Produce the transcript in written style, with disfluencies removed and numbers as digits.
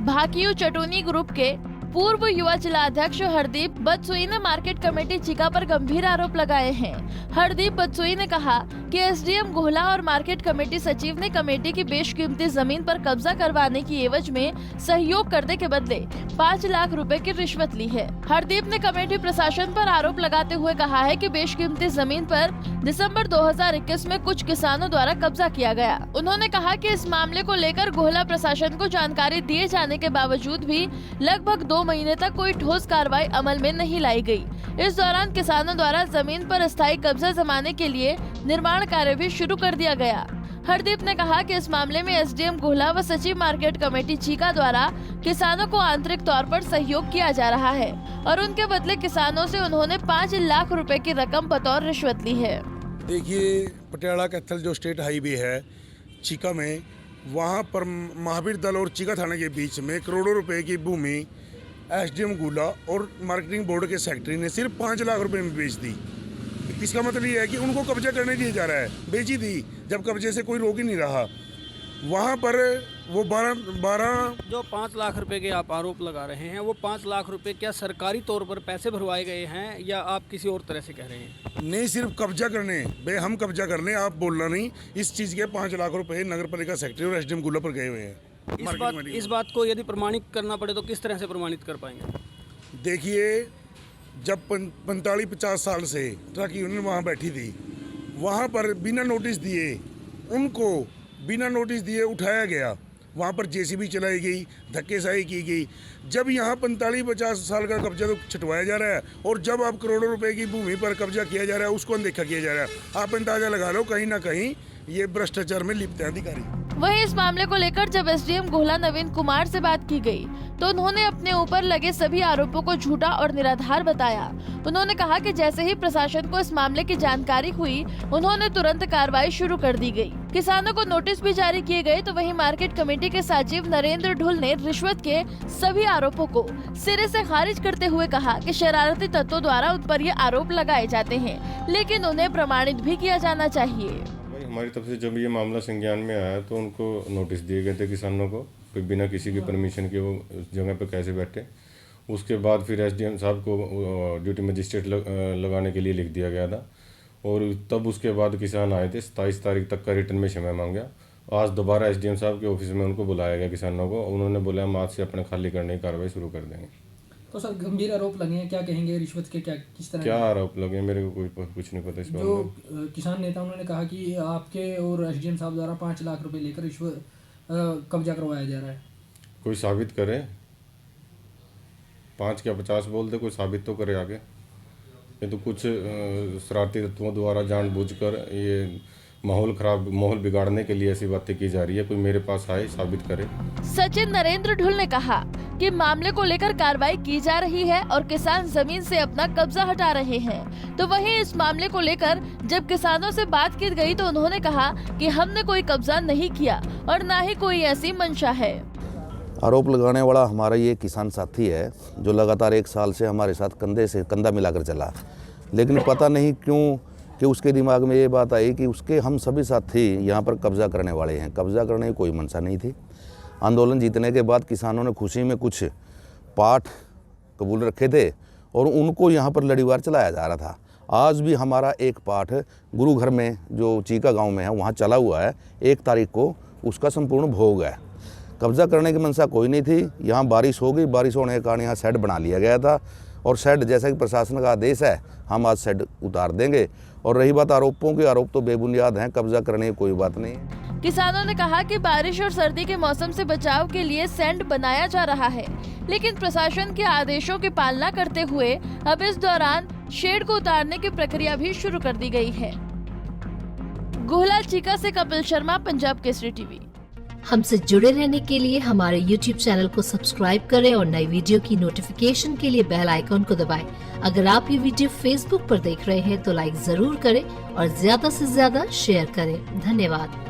भाकियू चटोनी group के पूर्व युवा जिला अध्यक्ष हरदीप बदसोई ने मार्केट कमेटी चीका पर गंभीर आरोप लगाए हैं। हरदीप बदसोई ने कहा कि एसडीएम गोहला और मार्केट कमेटी सचिव ने कमेटी की बेशकीमती जमीन पर कब्जा करवाने की एवज में सहयोग करने के बदले 5 लाख रुपए की रिश्वत ली है। हरदीप ने कमेटी प्रशासन पर आरोप लगाते हुए कहा है कि बेशकीमती जमीन पर दिसंबर 2021 में कुछ किसानों द्वारा कब्जा किया गया। उन्होंने कहा कि इस मामले को लेकर गोहला प्रशासन को जानकारी दिए जाने के बावजूद भी लगभग 2 महीने तक कोई ठोस कार्रवाई अमल में नहीं लाई गई। इस दौरान किसानों द्वारा जमीन पर अस्थायी कब्जा जमाने के लिए निर्माण कार्य भी शुरू कर दिया गया। हरदीप ने कहा कि इस मामले में एसडीएम गोहला व सचिव मार्केट कमेटी चीका द्वारा किसानों को आंतरिक तौर पर सहयोग किया जा रहा है और उनके बदले किसानों से उन्होंने 5 लाख रुपए की रकम बतौर रिश्वत ली है। देखिए, पटियाला कैथल जो स्टेट हाईवे है चीका में, वहाँ पर महावीर दल और चीका थाने के बीच में करोड़ों रुपए की भूमि एसडीएम गोहला और मार्केटिंग बोर्ड के सेक्रेटरी ने सिर्फ 5 लाख रुपए में बेच दी। इसका मतलब ये है कि उनको कब्जा करने दिया जा रहा है। बेची थी जब कब्जे से कोई रोक ही नहीं रहा। वहाँ पर वो 12 जो 5 लाख रुपए के आप आरोप लगा रहे हैं, वो 5 लाख रुपए क्या सरकारी तौर पर पैसे भरवाए गए हैं या आप किसी और तरह से कह रहे हैं? नहीं, सिर्फ कब्जा करने, हम कब्जा कर लें, आप बोलना नहीं। इस चीज़ के 5 लाख रुपए नगर पालिका सेक्रेटरी और एसडीएम गोहला पर गए हुए हैं। इस बात को यदि प्रमाणित करना पड़े तो किस तरह से प्रमाणित कर पाएंगे? देखिए, जब 45-50 साल से ट्रक यूनियन वहाँ बैठी थी, वहाँ पर बिना नोटिस दिए उठाया गया। वहाँ पर जेसीबी चलाई गई, धक्केशाही की गई। जब यहाँ 45-50 साल का कब्जा तो छुटवाया जा रहा है और जब आप करोड़ों रुपए की भूमि पर कब्जा किया जा रहा है, उसको अनदेखा किया जा रहा है। आप अंदाजा लगा लो, कहीं ना कहीं ये भ्रष्टाचार में लिप्त है अधिकारी। वहीं इस मामले को लेकर जब एसडीएम गोहला नवीन कुमार से बात की गई तो उन्होंने अपने ऊपर लगे सभी आरोपों को झूठा और निराधार बताया। उन्होंने कहा कि जैसे ही प्रशासन को इस मामले की जानकारी हुई, उन्होंने तुरंत कार्रवाई शुरू कर दी गई। किसानों को नोटिस भी जारी किए गए। तो वहीं मार्केट कमेटी के सचिव नरेंद्र ढुल ने रिश्वत के सभी आरोपों को सिरे से खारिज करते हुए कहा कि शरारती तत्वों द्वारा उन पर ये आरोप लगाए जाते हैं, लेकिन उन्हें प्रमाणित भी किया जाना चाहिए। हमारी तरफ से जब ये मामला संज्ञान में आया तो उनको नोटिस दिए गए थे किसानों को, बिना किसी की परमिशन के वो उस जगह पर कैसे बैठे। उसके बाद फिर एसडीएम साहब को ड्यूटी मजिस्ट्रेट लगाने के लिए लिख दिया गया था और तब उसके बाद किसान आए थे। 27 तारीख तक का रिटर्न में समय मांगा। आज दोबारा एसडीएम साहब के ऑफिस में उनको बुलाया गया किसानों को। उन्होंने बोला हम आज से अपने खाली करने की कार्रवाई शुरू कर देंगे। तो सर, गंभीर आरोप लगे हैं, क्या कहेंगे? रिश्वत के किस तरह क्या आरोप लगे, मेरे को कुछ नहीं पता इस बारे में। जो किसान नेता उन्होंने कहा कि आपके और एसडीएम साहब द्वारा 5 लाख रुपए लेकर रिश्वत कब्जा करवाया जा रहा है। कोई साबित करे, 5 क्या 50 बोल दे, कोई साबित तो करे आगे। ये तो कुछ शरारती तत्वों द्वारा जानबूझकर ये माहौल बिगाड़ने के लिए ऐसी बातें की जा रही है। कोई मेरे पास आए, साबित करे। सचिव नरेंद्र ढुल ने कहा कि मामले को लेकर कार्रवाई की जा रही है और किसान जमीन से अपना कब्जा हटा रहे हैं। तो वहीं इस मामले को लेकर जब किसानों से बात की गई तो उन्होंने कहा कि हमने कोई कब्जा नहीं किया और न ही कोई ऐसी मंशा है। आरोप लगाने वाला हमारा ये किसान साथी है जो लगातार 1 साल से हमारे साथ कंधे से कंधा मिलाकर चला, लेकिन पता नहीं क्यों कि उसके दिमाग में ये बात आई कि उसके हम सभी साथी यहाँ पर कब्जा करने वाले हैं। कब्जा करने की कोई मंशा नहीं थी। आंदोलन जीतने के बाद किसानों ने खुशी में कुछ पाठ कबूल रखे थे और उनको यहाँ पर लड़ीवार चलाया जा रहा था। आज भी हमारा एक पाठ गुरु घर में जो चीका गांव में है वहाँ चला हुआ है। 1 तारीख को उसका संपूर्ण भोग है। कब्जा करने की मंशा कोई नहीं थी। यहाँ बारिश हो गई, बारिश होने के कारण यहाँ शेड बना लिया गया था और शेड जैसा कि प्रशासन का आदेश है, हम आज शेड उतार देंगे। और रही बात आरोपों की, आरोप तो बेबुनियाद हैं, कब्जा करने की कोई बात नहीं है। किसानों ने कहा कि बारिश और सर्दी के मौसम से बचाव के लिए सेंड बनाया जा रहा है, लेकिन प्रशासन के आदेशों की पालना करते हुए अब इस दौरान शेड को उतारने की प्रक्रिया भी शुरू कर दी गई है। गोहला चीका से कपिल शर्मा, पंजाब केसरी टीवी। हमसे जुड़े रहने के लिए हमारे YouTube चैनल को सब्सक्राइब करें और नई वीडियो की नोटिफिकेशन के लिए बेल आइकॉन को दबाएं। अगर आप ये वीडियो Facebook पर देख रहे हैं तो लाइक जरूर करें और ज्यादा से ज्यादा शेयर करें। धन्यवाद।